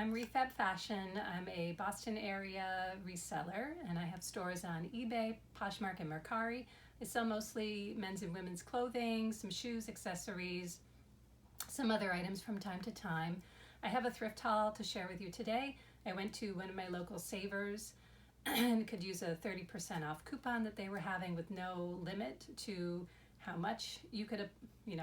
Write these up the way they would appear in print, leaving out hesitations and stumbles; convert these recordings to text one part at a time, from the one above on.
I'm ReFabFashion. I'm a Boston area reseller, and I have stores on eBay, Poshmark, and Mercari. I sell mostly men's and women's clothing, some shoes, accessories, some other items from time to time. I have a thrift haul to share with you today. I went to one of my local savers and could use a 30% off coupon that they were having with no limit to how much you could,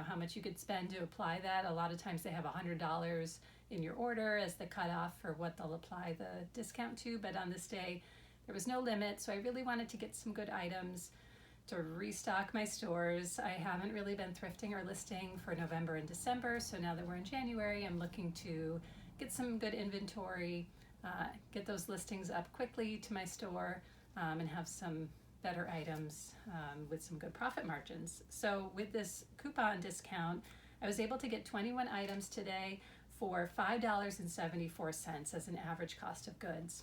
how much you could spend to apply that. A lot of times they have $100 in your order as the cutoff for what they'll apply the discount to, but on this day there was no limit, so I really wanted to get some good items to restock my stores. I haven't really been thrifting or listing for November and December, so now that we're in January, I'm looking to get some good inventory, get those listings up quickly to my store, and have some better items with some good profit margins. So with this coupon discount, I was able to get 21 items today for $5.74 as an average cost of goods,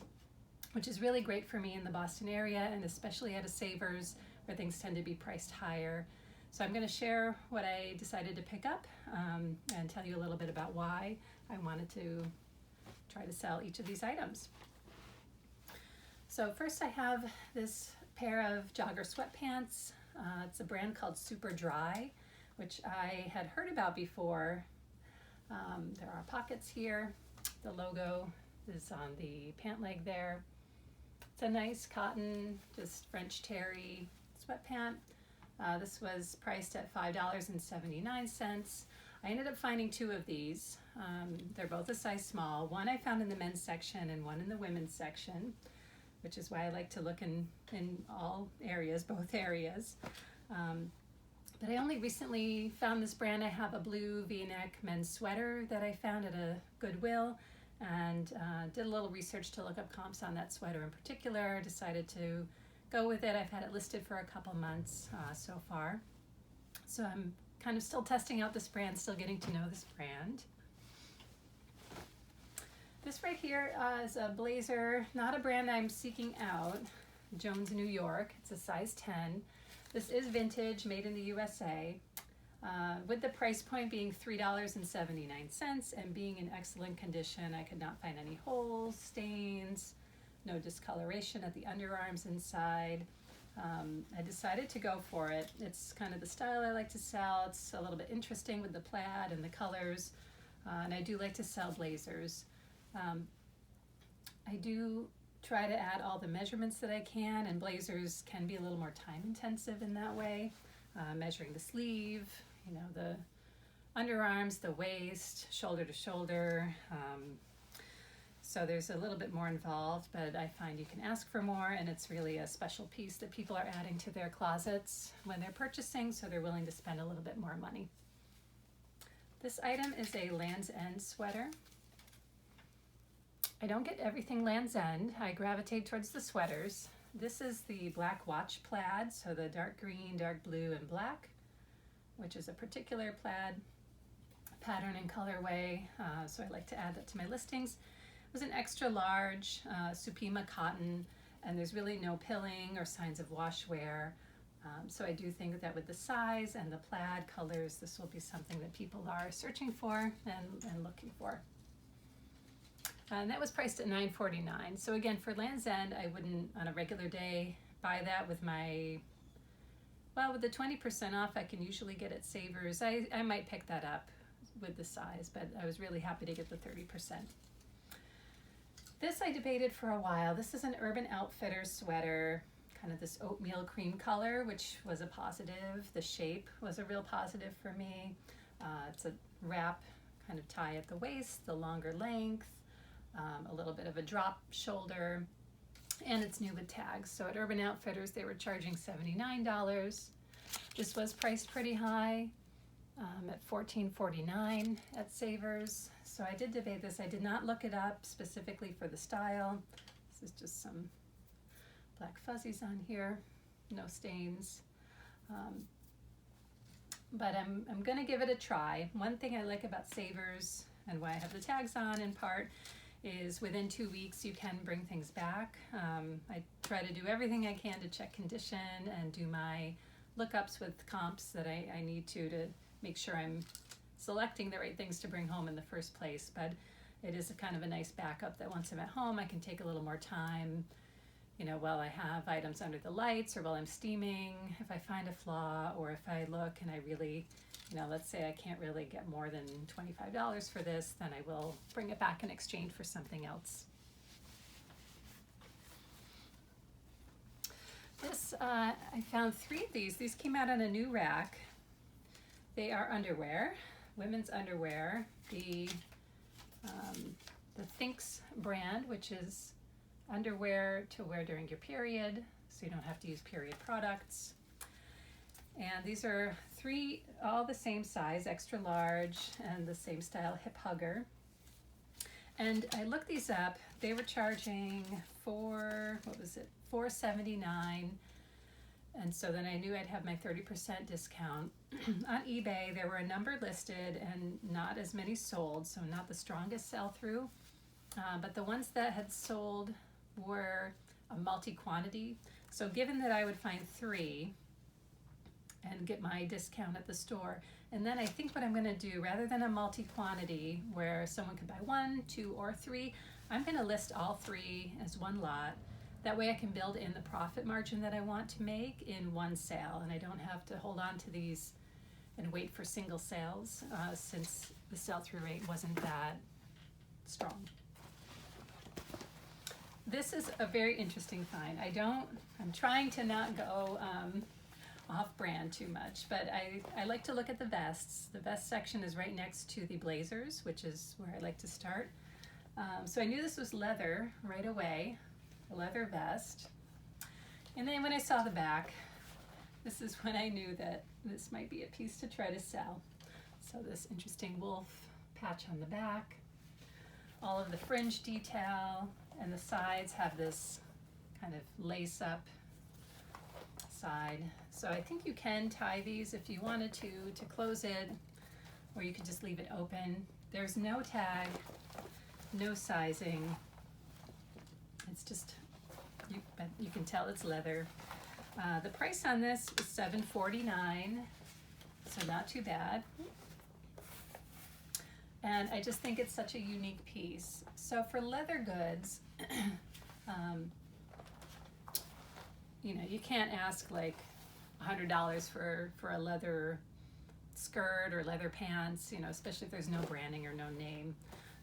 which is really great for me in the Boston area, and especially at a Savers where things tend to be priced higher. So I'm going to share what I decided to pick up and tell you a little bit about why I wanted to try to sell each of these items. So first I have this pair of jogger sweatpants. It's a brand called Super Dry, which I had heard about before. There are pockets here. The logo is on the pant leg there. It's a nice cotton, just French terry sweatpant. This was priced at $5.79. I ended up finding two of these. They're both a size small. One I found in the men's section and one in the women's section, which is why I like to look in all areas, both areas. But I only recently found this brand. I have a blue V-neck men's sweater that I found at a Goodwill, and did a little research to look up comps on that sweater in particular. Decided to go with it. I've had it listed for a couple months so far. So I'm kind of still testing out this brand, still getting to know this brand. This right here is a blazer, not a brand I'm seeking out, Jones, New York. It's a size 10. This is vintage, made in the USA, with the price point being $3.79 and being in excellent condition. I could not find any holes, stains, no discoloration at the underarms inside. I decided to go for it. It's kind of the style I like to sell. It's a little bit interesting with the plaid and the colors, and I do like to sell blazers. I do try to add all the measurements that I can, and blazers can be a little more time intensive in that way. Measuring the sleeve, the underarms, the waist, shoulder to shoulder. So there's a little bit more involved, but I find you can ask for more, and it's really a special piece that people are adding to their closets when they're purchasing, so they're willing to spend a little bit more money. This item is a Land's End sweater. I don't get everything Land's End. I gravitate towards the sweaters. This is the black watch plaid, so the dark green, dark blue, and black, which is a particular plaid pattern and colorway, so I like to add that to my listings. It was an extra large Supima cotton, and there's really no pilling or signs of wash wear. So I do think that with the size and the plaid colors, this will be something that people are searching for and looking for. And that was priced at $9.49. So again, for Land's End, I wouldn't on a regular day buy that with with the 20% off I can usually get at Savers. I might pick that up with the size, but I was really happy to get the 30%. This I debated for a while. This is an Urban Outfitters sweater, kind of this oatmeal cream color, which was a positive. The shape was a real positive for me. It's a wrap kind of tie at the waist, the longer length, a little bit of a drop shoulder, and it's new with tags. So at Urban Outfitters, they were charging $79. This was priced pretty high at $14.49 at Savers. So I did debate this. I did not look it up specifically for the style. This is just some black fuzzies on here, no stains. But I'm gonna give it a try. One thing I like about Savers, and why I have the tags on in part, is within 2 weeks you can bring things back. I try to do everything I can to check condition and do my lookups with comps that I need to make sure I'm selecting the right things to bring home in the first place. But it is a kind of a nice backup that once I'm at home, I can take a little more time, you know, while I have items under the lights or while I'm steaming. If I find a flaw, or if I look and I really, you know, let's say I can't really get more than $25 for this, then I will bring it back in exchange for something else. This, I found 3 of these. These came out on a new rack. They are underwear, women's underwear. The Thinx brand, which is underwear to wear during your period, so you don't have to use period products. And these are 3, all the same size, extra large, and the same style hip hugger. And I looked these up. They were charging $4.79, and so then I knew I'd have my 30% discount. On eBay, there were a number listed and not as many sold, so not the strongest sell-through, but the ones that had sold were a multi-quantity. So given that I would find 3 and get my discount at the store, and then I think what I'm going to do, rather than a multi-quantity where someone could buy 1, 2, or 3, I'm going to list all 3 as one lot. That way I can build in the profit margin that I want to make in one sale, and I don't have to hold on to these and wait for single sales, since the sell-through rate wasn't that strong. This is a very interesting find. I'm trying to not go off-brand too much, but I like to look at the vests. The vest section is right next to the blazers, which is where I like to start. So I knew this was leather right away, a leather vest. And then when I saw the back, this is when I knew that this might be a piece to try to sell. So this interesting wolf patch on the back, all of the fringe detail, and the sides have this kind of lace up side. So I think you can tie these if you wanted to close it, or you could just leave it open. There's no tag, no sizing. It's just, you can tell it's leather. The price on this is $7.49, so not too bad. And I just think it's such a unique piece. So for leather goods, you know, you can't ask like $100 for a leather skirt or leather pants, you know, especially if there's no branding or no name.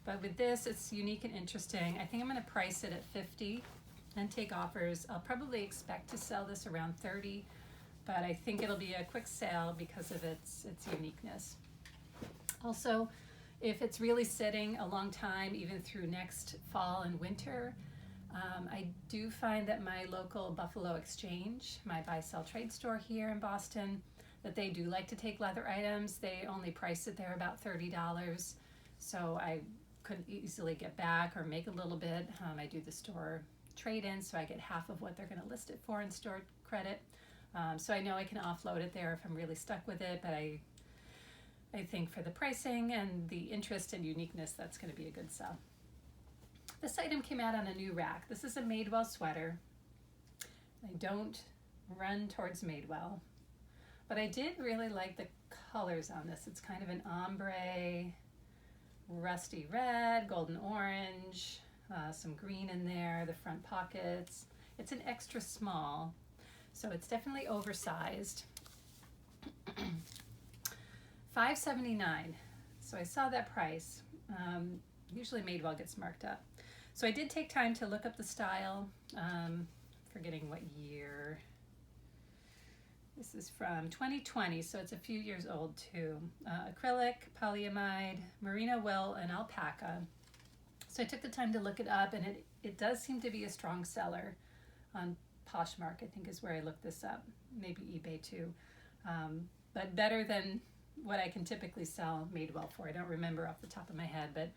But with this, it's unique and interesting. I think I'm going to price it at $50 and take offers. I'll probably expect to sell this around $30, but I think it'll be a quick sale because of its uniqueness. Also, if it's really sitting a long time, even through next fall and winter, I do find that my local Buffalo Exchange, my buy-sell trade store here in Boston, that they do like to take leather items. They only price it there about $30, so I could easily get back or make a little bit. I do the store trade-in, so I get half of what they're going to list it for in store credit. So I know I can offload it there if I'm really stuck with it, but I think for the pricing and the interest and uniqueness, that's going to be a good sell. This item came out on a new rack. This is a Madewell sweater. I don't run towards Madewell, but I did really like the colors on this. It's kind of an ombre, rusty red, golden orange, some green in there, the front pockets. It's an extra small, so it's definitely oversized. $5.79, so I saw that price. Usually Madewell gets marked up. So I did take time to look up the style, forgetting what year. This is from 2020, so it's a few years old too. Acrylic, polyamide, merino wool, and alpaca. So I took the time to look it up, and it does seem to be a strong seller on Poshmark, I think is where I looked this up, maybe eBay too. But better than what I can typically sell Madewell for. I don't remember off the top of my head, but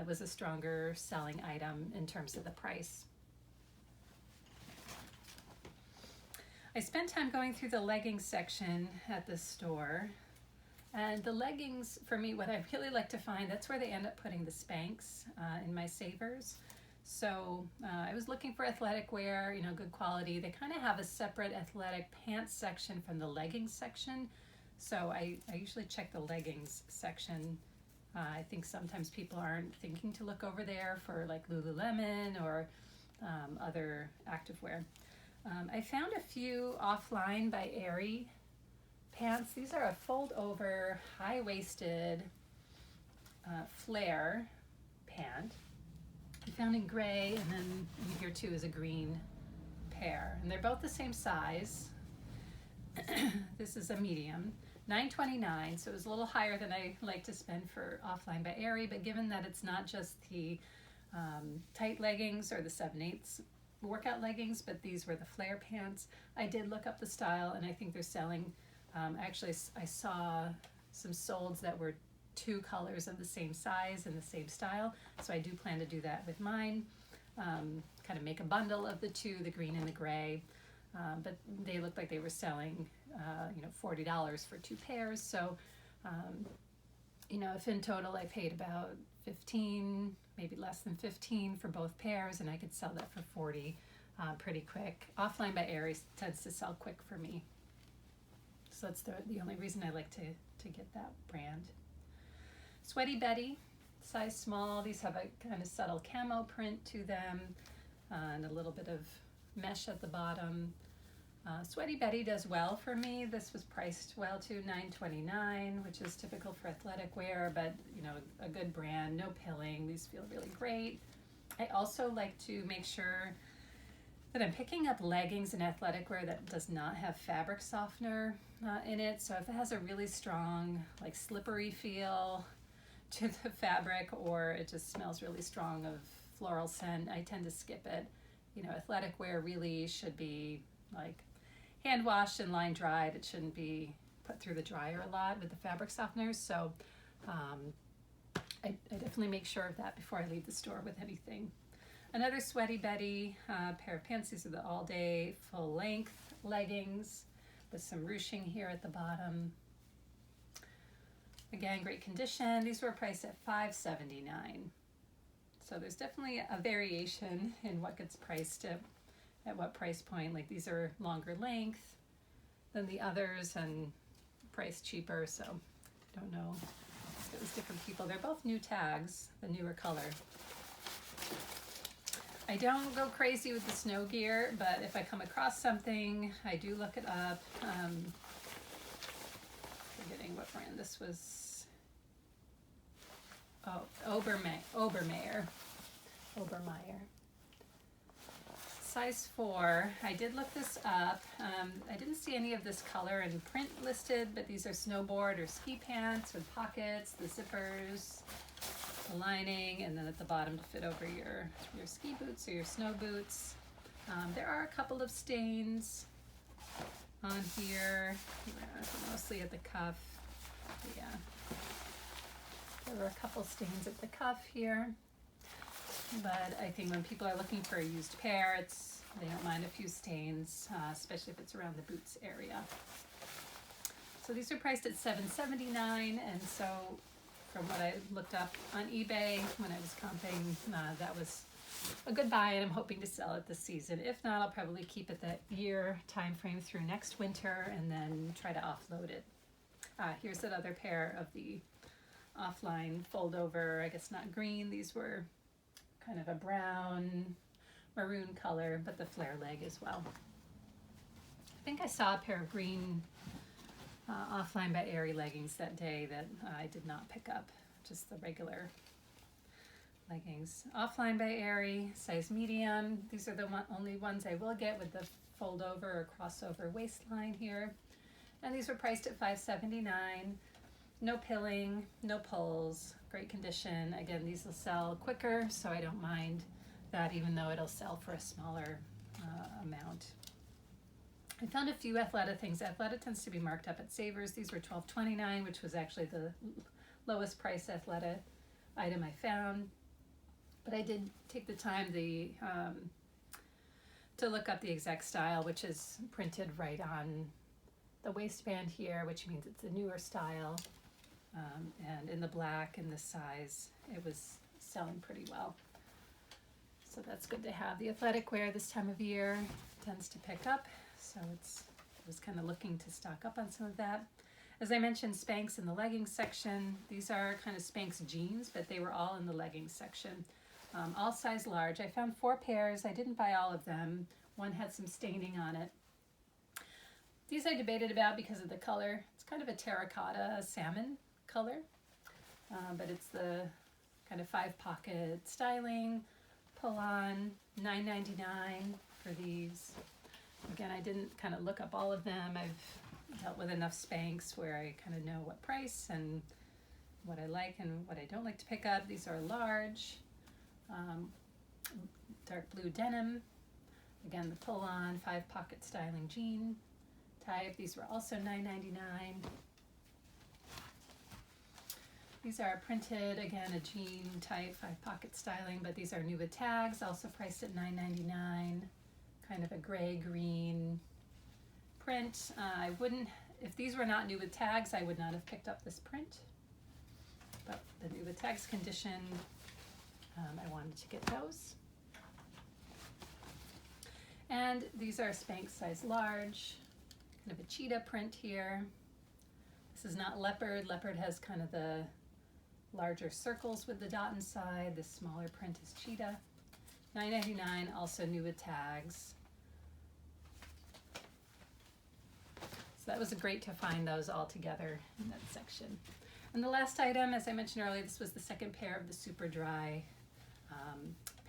it was a stronger selling item in terms of the price. I spent time going through the leggings section at the store, and the leggings, for me, what I really like to find, that's where they end up putting the Spanx in my savers. So I was looking for athletic wear, you know, good quality. They kind of have a separate athletic pants section from the leggings section. So I usually check the leggings section I think sometimes people aren't thinking to look over there for like Lululemon or other activewear. I found a few offline by Aerie pants. These are a fold over, high-waisted flare pant. I found in gray, and then here too is a green pair. And they're both the same size. This is a medium. $9.29, so it was a little higher than I like to spend for offline by Aerie, but given that it's not just the tight leggings or the 7/8 workout leggings, but these were the flare pants, I did look up the style, and I think they're selling, actually I saw some solds that were 2 colors of the same size and the same style, so I do plan to do that with mine, kind of make a bundle of the two, the green and the gray. But they looked like they were selling, $40 for 2 pairs. So, if in total I paid about 15, maybe less than 15 for both pairs, and I could sell that for 40 pretty quick. Offline by Aerie tends to sell quick for me. So that's the only reason I like to get that brand. Sweaty Betty, size small. These have a kind of subtle camo print to them and a little bit of mesh at the bottom. Sweaty Betty does well for me. This was priced well too, $9.29, which is typical for athletic wear, but a good brand, no pilling. These feel really great. I also like to make sure that I'm picking up leggings and athletic wear that does not have fabric softener in it. So if it has a really strong, like slippery feel to the fabric, or it just smells really strong of floral scent, I tend to skip it. Athletic wear really should be like hand washed and line dried. It shouldn't be put through the dryer a lot with the fabric softeners. So I definitely make sure of that before I leave the store with anything. Another Sweaty Betty pair of pants. These are the all day full length leggings with some ruching here at the bottom. Again, great condition. These were priced at $5.79. So there's definitely a variation in what gets priced at what price point. Like these are longer length than the others and priced cheaper, so I don't know if it was different people. They're both new tags, the newer color. I don't go crazy with the snow gear, but if I come across something, I do look it up. Forgetting what brand this was. Oh, Obermeyer. Size 4. I did look this up. I didn't see any of this color and print listed, but these are snowboard or ski pants with pockets, the zippers, the lining, and then at the bottom to fit over your ski boots or your snow boots. There are a couple of stains on here, mostly at the cuff. Yeah. There were a couple stains at the cuff here, but I think when people are looking for a used pair, they don't mind a few stains, especially if it's around the boots area. So these are priced at $7.79, and so from what I looked up on eBay when I was comping, that was a good buy, and I'm hoping to sell it this season. If not, I'll probably keep it that year time frame through next winter and then try to offload it. Here's that other pair of the offline fold over, I guess not green. These were kind of a brown maroon color, but the flare leg as well. I think I saw a pair of green offline by Aerie leggings that day that I did not pick up, just the regular leggings. Offline by Aerie, size medium. These are the only ones I will get with the fold over or crossover waistline here. And these were priced at $5.79. No pilling, no pulls, great condition. Again, these will sell quicker, so I don't mind that, even though it'll sell for a smaller amount. I found a few Athleta things. Athleta tends to be marked up at Savers. These were $12.29, which was actually the lowest price Athleta item I found. But I did take the time to look up the exact style, which is printed right on the waistband here, which means it's a newer style. And in the black and the size, it was selling pretty well. So that's good to have. The athletic wear this time of year tends to pick up, so I was kind of looking to stock up on some of that. As I mentioned, Spanx in the leggings section. These are kind of Spanx jeans, but they were all in the leggings section. All size large. I found 4 pairs. I didn't buy all of them. One had some staining on it. These I debated about because of the color. It's kind of a terracotta salmon color, but it's the kind of 5-pocket styling. Pull on, $9.99 for these. Again, I didn't kind of look up all of them. I've dealt with enough Spanx where I kind of know what price and what I like and what I don't like to pick up. These are large, dark blue denim. Again, the pull-on 5-pocket styling jean type. These were also $9.99. These are printed, again, a jean type 5-pocket styling, but these are new with tags, also priced at $9.99. Kind of a gray-green print. I wouldn't, if these were not new with tags, I would not have picked up this print. But the new with tags condition, I wanted to get those. And these are Spanx size large, kind of a cheetah print here. This is not leopard. Leopard has kind of the larger circles with the dot inside. This smaller print is cheetah. $9.99, also new with tags. So that was great to find those all together in that section. And the last item, as I mentioned earlier, this was the second pair of the super dry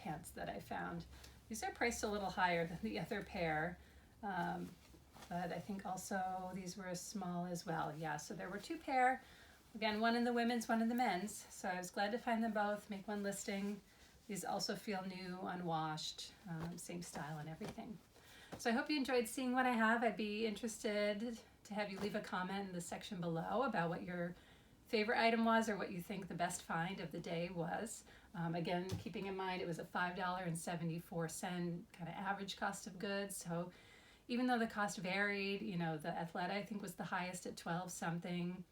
pants that I found. These are priced a little higher than the other pair, but I think also these were small as well. Yeah, so there were 2 pair. Again, one in the women's, one in the men's. So I was glad to find them both, make one listing. These also feel new, unwashed, same style and everything. So I hope you enjoyed seeing what I have. I'd be interested to have you leave a comment in the section below about what your favorite item was or what you think the best find of the day was. Again, keeping in mind it was a $5.74 kind of average cost of goods. So even though the cost varied, you know, the Athleta I think was the highest at 12 something.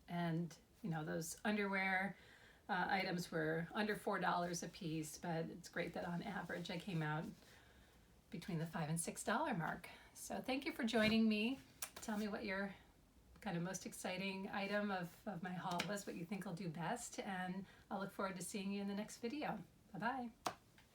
And you know, those underwear items were under $4 a piece, but it's great that on average I came out between the $5 and $6 mark. So thank you for joining me. Tell me what your kind of most exciting item of my haul was, what you think I'll do best, and I'll look forward to seeing you in the next video. Bye-bye.